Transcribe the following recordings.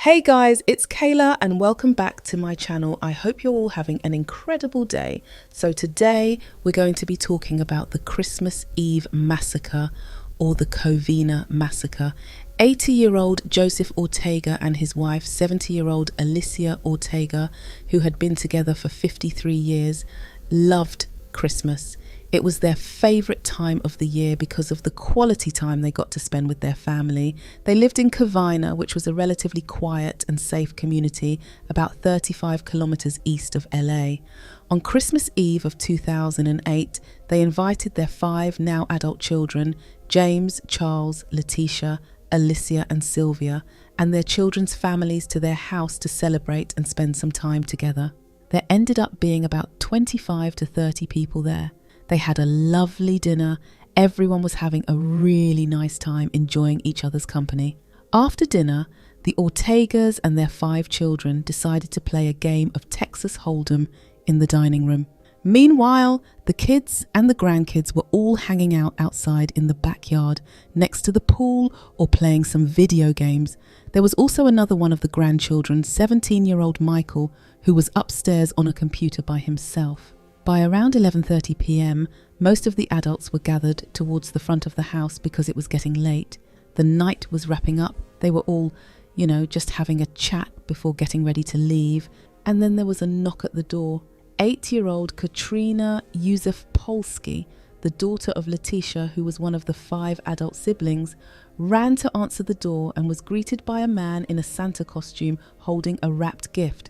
Hey guys, it's Kayla and welcome back to my channel. I hope you're all having an incredible day. So today we're going to be talking about the Christmas Eve massacre, or the Covina massacre. 80-year-old Joseph Ortega and his wife, 70-year-old Alicia Ortega, who had been together for 53 years, loved Christmas. It was their favourite time of the year because of the quality time they got to spend with their family. They lived in Covina, which was a relatively quiet and safe community about 35 kilometres east of LA. On Christmas Eve of 2008, they invited their 5 now adult children, James, Charles, Letitia, Alicia and Sylvia, and their children's families to their house to celebrate and spend some time together. There ended up being about 25 to 30 people there. They had a lovely dinner. Everyone was having a really nice time enjoying each other's company. After dinner, the Ortegas and their 5 children decided to play a game of Texas Hold'em in the dining room. Meanwhile, the kids and the grandkids were all hanging out outside in the backyard next to the pool or playing some video games. There was also another one of the grandchildren, 17-year-old Michael, who was upstairs on a computer by himself. By around 11:30 p.m, most of the adults were gathered towards the front of the house because it was getting late. The night was wrapping up. They were all, just having a chat before getting ready to leave. And then there was a knock at the door. 8-year-old Katrina Polsky, the daughter of Letitia, who was one of the 5 adult siblings, ran to answer the door and was greeted by a man in a Santa costume holding a wrapped gift.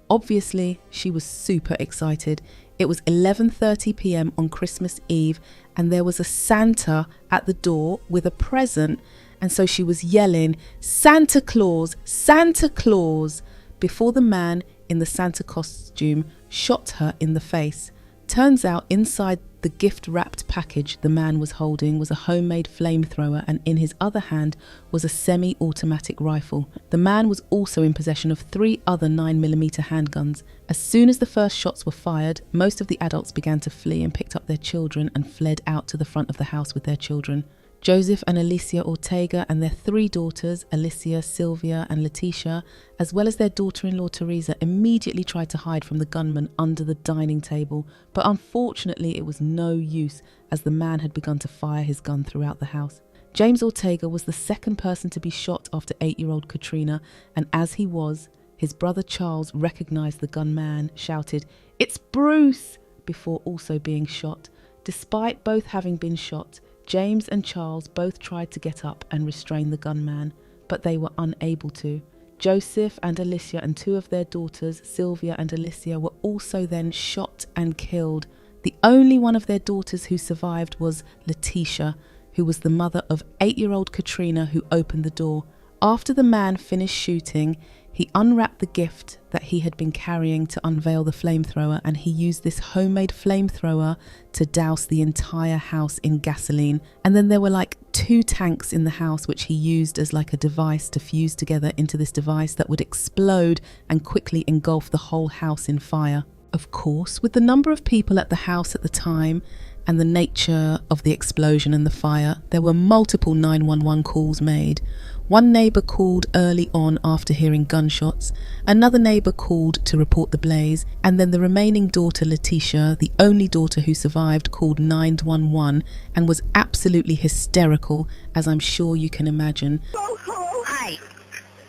Obviously, she was super excited. It was 11:30 p.m. on Christmas Eve and there was a Santa at the door with a present, and so she was yelling, "Santa Claus, Santa Claus," before the man in the Santa costume shot her in the face. Turns out inside the gift-wrapped package the man was holding was a homemade flamethrower, and in his other hand was a semi-automatic rifle. The man was also in possession of 3 other 9mm handguns. As soon as the first shots were fired, most of the adults began to flee and picked up their children and fled out to the front of the house with their children. Joseph and Alicia Ortega and their 3 daughters, Alicia, Sylvia and Letitia, as well as their daughter-in-law Teresa, immediately tried to hide from the gunman under the dining table, but unfortunately it was no use as the man had begun to fire his gun throughout the house. James Ortega was the second person to be shot after 8-year-old Katrina, and as he was, his brother Charles recognized the gunman, shouted, "It's Bruce!" before also being shot. Despite both having been shot, James and Charles both tried to get up and restrain the gunman, but they were unable to. Joseph and Alicia and 2 of their daughters, Sylvia and Alicia, were also then shot and killed. The only one of their daughters who survived was Letitia, who was the mother of 8-year-old Katrina, who opened the door. After the man finished shooting, he unwrapped the gift that he had been carrying to unveil the flamethrower, and he used this homemade flamethrower to douse the entire house in gasoline. And then there were like 2 tanks in the house which he used as like a device to fuse together into this device that would explode and quickly engulf the whole house in fire. Of course, with the number of people at the house at the time and the nature of the explosion and the fire, there were multiple 911 calls made. One neighbour called early on after hearing gunshots, another neighbour called to report the blaze, and then the remaining daughter Letitia, the only daughter who survived, called 911 and was absolutely hysterical, as I'm sure you can imagine. Hi.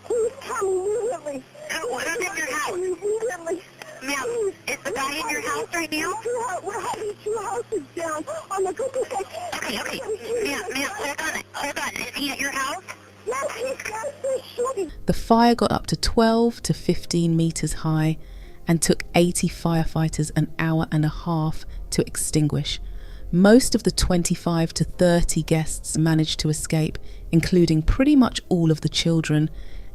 He's coming immediately. Who's in your house? Immediately. Ma'am, is the guy in your house right now? We're having 2 houses down on the cookie side. Okay. Ma'am, hold on. Is he at your house? Yes, he's got this shooting. The fire got up to 12 to 15 metres high and took 80 firefighters an hour and a half to extinguish. Most of the 25 to 30 guests managed to escape, including pretty much all of the children.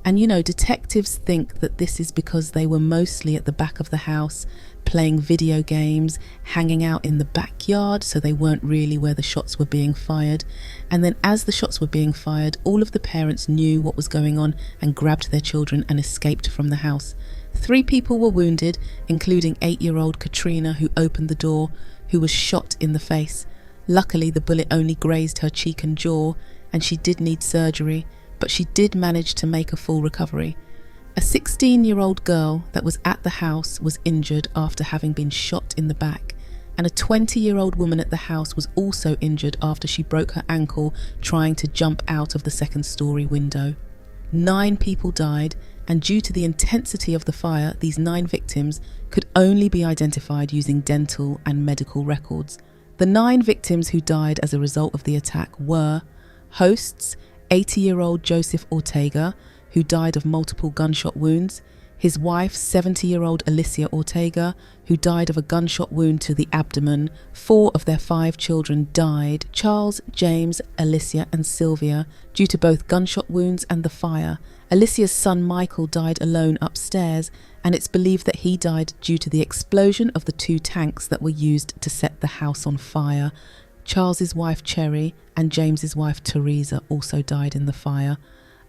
And detectives think that this is because they were mostly at the back of the house, playing video games, hanging out in the backyard, so they weren't really where the shots were being fired. And then as the shots were being fired, all of the parents knew what was going on and grabbed their children and escaped from the house. 3 people were wounded, including 8-year-old Katrina, who opened the door, who was shot in the face. Luckily, the bullet only grazed her cheek and jaw, and she did need surgery, but she did manage to make a full recovery. A 16-year-old girl that was at the house was injured after having been shot in the back, and a 20-year-old woman at the house was also injured after she broke her ankle trying to jump out of the second-story window. 9 people died, and due to the intensity of the fire, these 9 victims could only be identified using dental and medical records. The 9 victims who died as a result of the attack were hosts, 80-year-old Joseph Ortega, who died of multiple gunshot wounds, his wife, 70-year-old Alicia Ortega, who died of a gunshot wound to the abdomen. 4 of their 5 children died, Charles, James, Alicia and Sylvia, due to both gunshot wounds and the fire. Alicia's son Michael died alone upstairs, and it's believed that he died due to the explosion of the 2 tanks that were used to set the house on fire. Charles's wife Cherry and James's wife Teresa also died in the fire.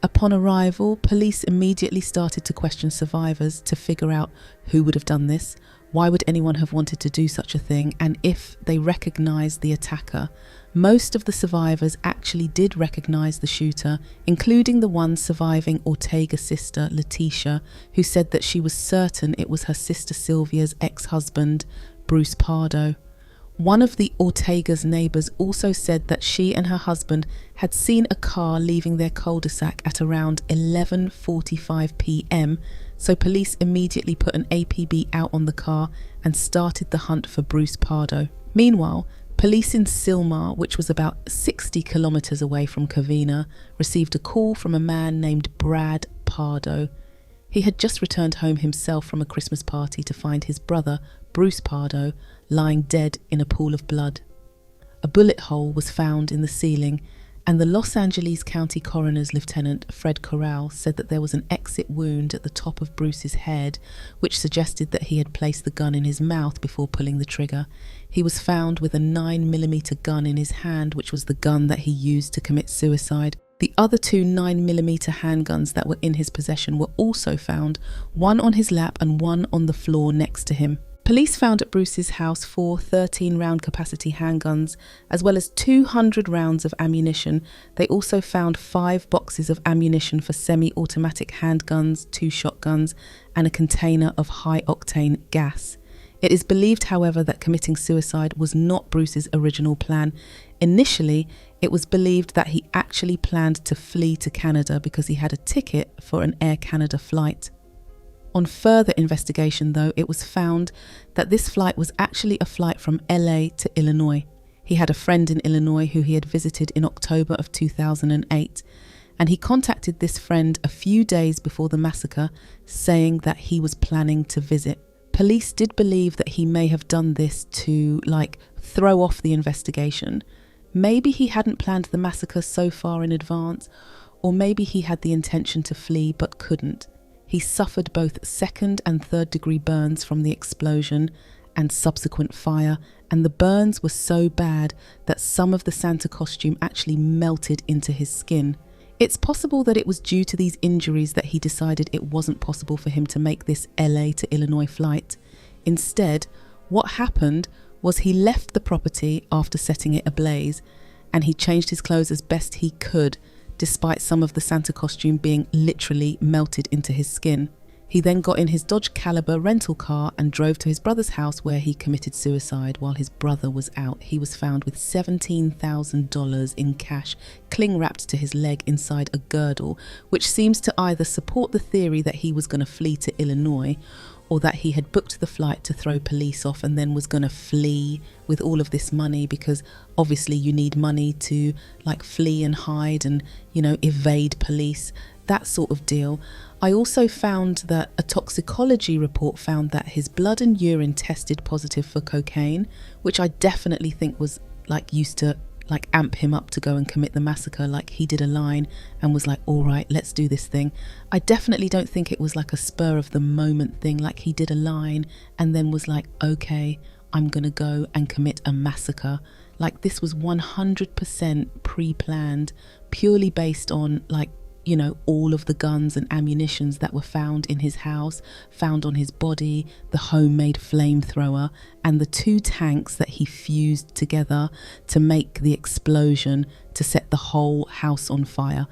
Upon arrival, police immediately started to question survivors to figure out who would have done this, why would anyone have wanted to do such a thing, and if they recognised the attacker. Most of the survivors actually did recognise the shooter, including the one surviving Ortega's sister, Letitia, who said that she was certain it was her sister Sylvia's ex-husband, Bruce Pardo. One of the Ortega's neighbours also said that she and her husband had seen a car leaving their cul-de-sac at around 11:45 p.m, so police immediately put an APB out on the car and started the hunt for Bruce Pardo. Meanwhile, police in Sylmar, which was about 60 kilometres away from Covina, received a call from a man named Brad Pardo. He had just returned home himself from a Christmas party to find his brother, Bruce Pardo, lying dead in a pool of blood. A bullet hole was found in the ceiling, and the Los Angeles County Coroner's Lieutenant Fred Corral said that there was an exit wound at the top of Bruce's head, which suggested that he had placed the gun in his mouth before pulling the trigger. He was found with a 9mm gun in his hand, which was the gun that he used to commit suicide. The other 2 9mm handguns that were in his possession were also found, one on his lap and one on the floor next to him. Police found at Bruce's house 4 13-round capacity handguns, as well as 200 rounds of ammunition. They also found 5 boxes of ammunition for semi-automatic handguns, 2 shotguns, and a container of high-octane gas. It is believed, however, that committing suicide was not Bruce's original plan. Initially, it was believed that he actually planned to flee to Canada because he had a ticket for an Air Canada flight. On further investigation, though, it was found that this flight was actually a flight from LA to Illinois. He had a friend in Illinois who he had visited in October of 2008, and he contacted this friend a few days before the massacre, saying that he was planning to visit. Police did believe that he may have done this to, throw off the investigation. Maybe he hadn't planned the massacre so far in advance, or maybe he had the intention to flee but couldn't. He suffered both 2nd and 3rd degree burns from the explosion and subsequent fire, and the burns were so bad that some of the Santa costume actually melted into his skin. It's possible that it was due to these injuries that he decided it wasn't possible for him to make this LA to Illinois flight. Instead, what happened was he left the property after setting it ablaze, and he changed his clothes as best he could, despite some of the Santa costume being literally melted into his skin. He then got in his Dodge Caliber rental car and drove to his brother's house, where he committed suicide while his brother was out. He was found with $17,000 in cash cling wrapped to his leg inside a girdle, which seems to either support the theory that he was going to flee to Illinois, or that he had booked the flight to throw police off and then was going to flee with all of this money, because obviously you need money to flee and hide and, evade police, that sort of deal. I also found that a toxicology report found that his blood and urine tested positive for cocaine, which I definitely think was used to amp him up to go and commit the massacre. He did a line and was like, all right, let's do this thing. I definitely don't think it was a spur of the moment thing. He did a line and then was like, okay, I'm gonna go and commit a massacre. This was 100% pre-planned, purely based on all of the guns and ammunitions that were found in his house, found on his body, the homemade flamethrower, and the 2 tanks that he fused together to make the explosion to set the whole house on fire.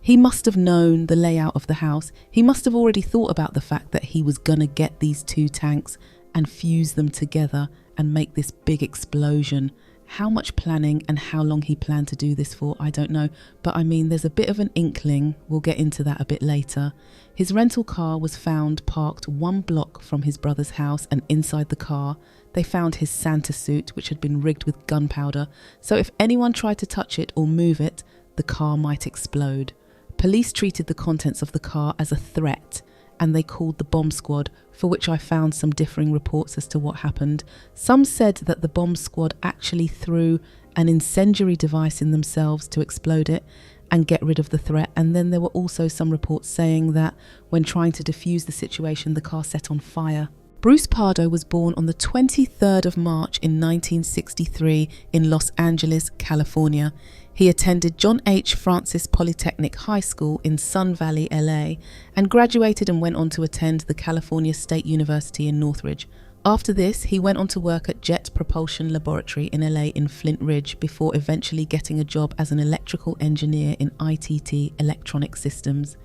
He must have known the layout of the house. He must have already thought about the fact that he was gonna get these two tanks and fuse them together and make this big explosion. How much planning and how long he planned to do this for, I don't know. But I mean, there's a bit of an inkling. We'll get into that a bit later. His rental car was found parked 1 block from his brother's house, and inside the car, they found his Santa suit, which had been rigged with gunpowder. So if anyone tried to touch it or move it, the car might explode. Police treated the contents of the car as a threat, and they called the bomb squad, for which I found some differing reports as to what happened. Some said that the bomb squad actually threw an incendiary device in themselves to explode it and get rid of the threat. And then there were also some reports saying that when trying to defuse the situation, the car set on fire. Bruce Pardo was born on the 23rd of March in 1963 in Los Angeles, California. He attended John H. Francis Polytechnic High School in Sun Valley, LA, and graduated and went on to attend the California State University in Northridge. After this, he went on to work at Jet Propulsion Laboratory in LA in Flint Ridge before eventually getting a job as an electrical engineer in ITT Electronic Systems.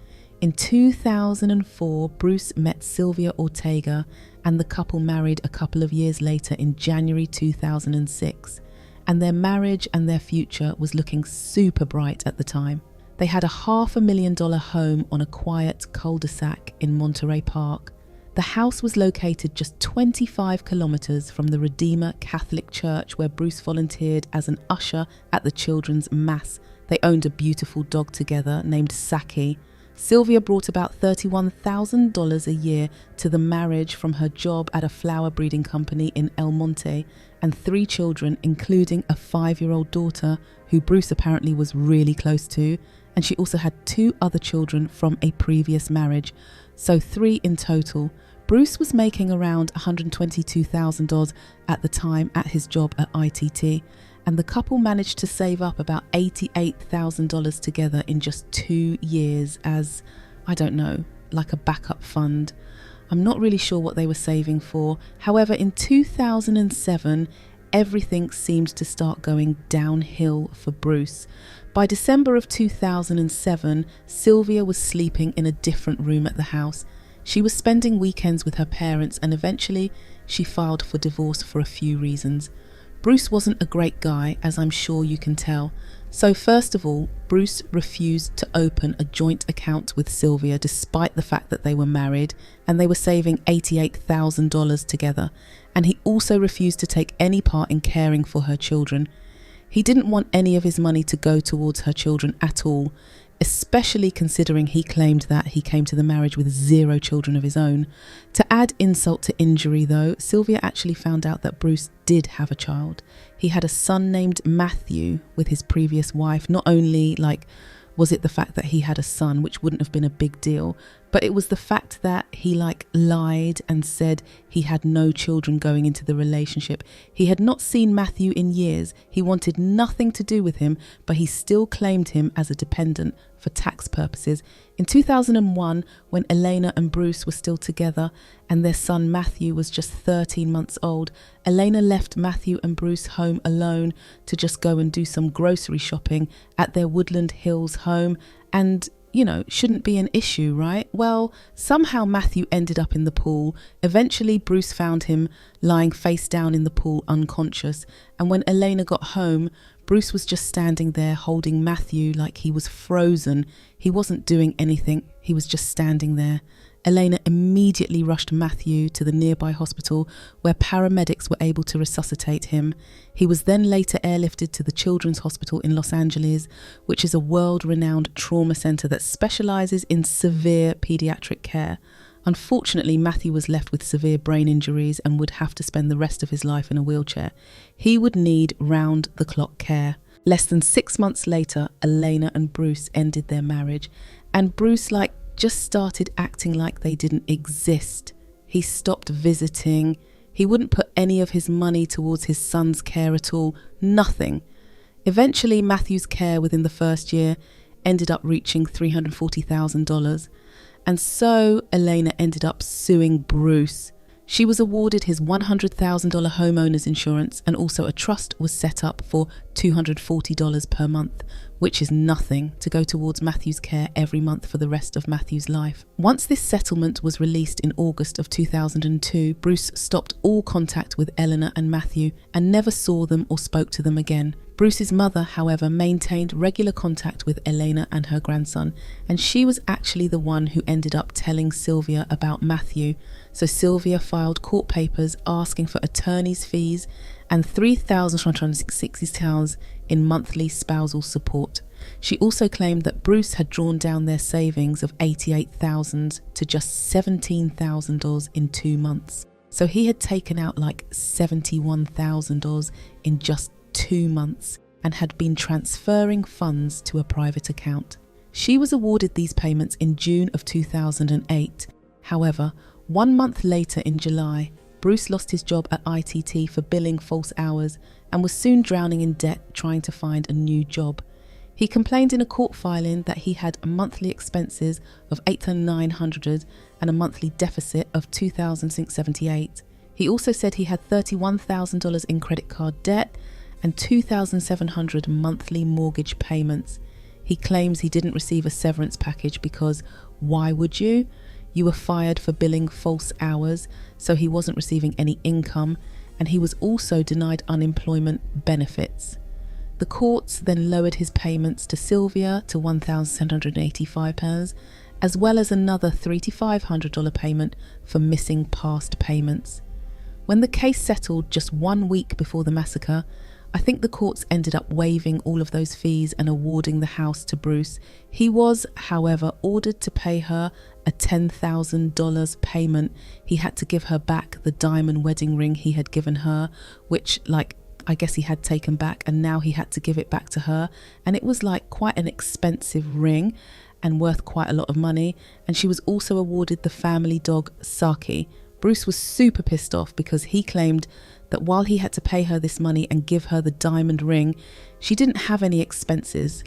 In 2004, Bruce met Sylvia Ortega, and the couple married a couple of years later in January 2006. And their marriage and their future was looking super bright at the time. They had a $500,000 home on a quiet cul-de-sac in Monterey Park. The house was located just 25 kilometers from the Redeemer Catholic Church, where Bruce volunteered as an usher at the children's mass. They owned a beautiful dog together named Saki. Sylvia brought about $31,000 a year to the marriage from her job at a flower breeding company in El Monte, and 3 children, including a 5-year-old daughter who Bruce apparently was really close to, and she also had 2 other children from a previous marriage, so 3 in total. Bruce was making around $122,000 at the time at his job at ITT, and the couple managed to save up about $88,000 together in just 2 years as, I don't know, like a backup fund. I'm not really sure what they were saving for. However, in 2007, everything seemed to start going downhill for Bruce. By December of 2007, Sylvia was sleeping in a different room at the house. She was spending weekends with her parents, and eventually she filed for divorce for a few reasons. Bruce wasn't a great guy, as I'm sure you can tell. So first of all, Bruce refused to open a joint account with Sylvia despite the fact that they were married and they were saving $88,000 together. And he also refused to take any part in caring for her children. He didn't want any of his money to go towards her children at all, especially considering he claimed that he came to the marriage with 0 children of his own. To add insult to injury though, Sylvia actually found out that Bruce did have a child. He had a son named Matthew with his previous wife. Not only was it the fact that he had a son, which wouldn't have been a big deal, but it was the fact that he lied and said he had no children going into the relationship. He had not seen Matthew in years. He wanted nothing to do with him, but he still claimed him as a dependent for tax purposes. In 2001, when Elena and Bruce were still together and their son Matthew was just 13 months old, Elena left Matthew and Bruce home alone to just go and do some grocery shopping at their Woodland Hills home, and shouldn't be an issue, right? Well, somehow Matthew ended up in the pool. Eventually, Bruce found him lying face down in the pool, unconscious. And when Elena got home, Bruce was just standing there holding Matthew like he was frozen. He wasn't doing anything. He was just standing there. Elena immediately rushed Matthew to the nearby hospital where paramedics were able to resuscitate him. He was then later airlifted to the Children's Hospital in Los Angeles, which is a world-renowned trauma centre that specialises in severe paediatric care. Unfortunately, Matthew was left with severe brain injuries and would have to spend the rest of his life in a wheelchair. He would need round-the-clock care. Less than 6 months later, Elena and Bruce ended their marriage, and Bruce just started acting like they didn't exist. He stopped visiting. He wouldn't put any of his money towards his son's care at all. Nothing. Eventually, Matthew's care within the first year ended up reaching $340,000. And so Elena ended up suing Bruce. She was awarded his $100,000 homeowner's insurance, and also a trust was set up for $240 per month, which is nothing to go towards Matthew's care every month for the rest of Matthew's life. Once this settlement was released in August of 2002, Bruce stopped all contact with Eleanor and Matthew and never saw them or spoke to them again. Bruce's mother, however, maintained regular contact with Elena and her grandson, and she was actually the one who ended up telling Sylvia about Matthew. So Sylvia filed court papers asking for attorney's fees and £3,160 in monthly spousal support. She also claimed that Bruce had drawn down their savings of $88,000 to just $17,000 in 2 months. So he had taken out like $71,000 in just 2 months and had been transferring funds to a private account. She was awarded these payments in June of 2008. However, 1 month later in July, Bruce lost his job at ITT for billing false hours and was soon drowning in debt trying to find a new job. He complained in a court filing that he had monthly expenses of $8,900 and a monthly deficit of $2,678. He also said he had $31,000 in credit card debt and $2,700 monthly mortgage payments. He claims he didn't receive a severance package because why would you? You were fired for billing false hours, so he wasn't receiving any income, and he was also denied unemployment benefits. The courts then lowered his payments to Sylvia to £1,785, as well as another $300 to $500 payment for missing past payments. When the case settled just 1 week before the massacre, I think the courts ended up waiving all of those fees and awarding the house to Bruce. He was, however, ordered to pay her a $10,000 payment. He had to give her back the diamond wedding ring he had given her, which I guess he had taken back, and now he had to give it back to her. And it was quite an expensive ring and worth quite a lot of money. And she was also awarded the family dog Saki. Bruce was super pissed off because he claimed that while he had to pay her this money and give her the diamond ring, she didn't have any expenses,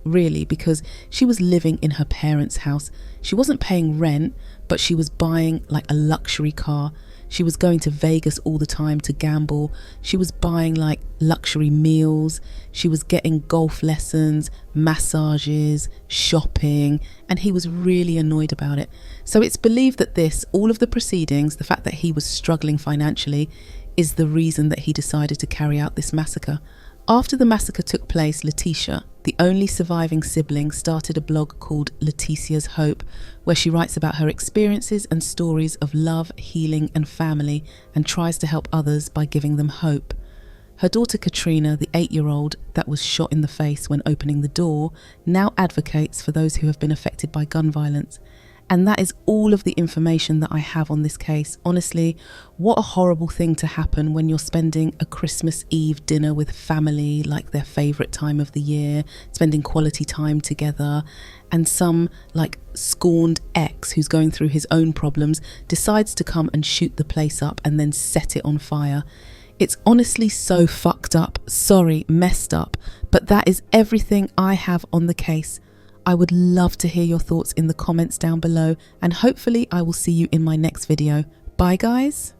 really, because she was living in her parents' house. She wasn't paying rent, but she was buying a luxury car. She was going to Vegas all the time to gamble. She was buying luxury meals. She was getting golf lessons, massages, shopping, and he was really annoyed about it. So it's believed that all of the proceedings, the fact that he was struggling financially, is the reason that he decided to carry out this massacre. After the massacre took place, Letitia, the only surviving sibling, started a blog called Letitia's Hope, where she writes about her experiences and stories of love, healing and family, and tries to help others by giving them hope. Her daughter Katrina, the 8-year-old that was shot in the face when opening the door, now advocates for those who have been affected by gun violence. And that is all of the information that I have on this case. Honestly, what a horrible thing to happen when you're spending a Christmas Eve dinner with family, their favourite time of the year, spending quality time together, and some scorned ex who's going through his own problems decides to come and shoot the place up and then set it on fire. It's honestly so fucked up, messed up, but that is everything I have on the case. I would love to hear your thoughts in the comments down below, and hopefully I will see you in my next video. Bye guys.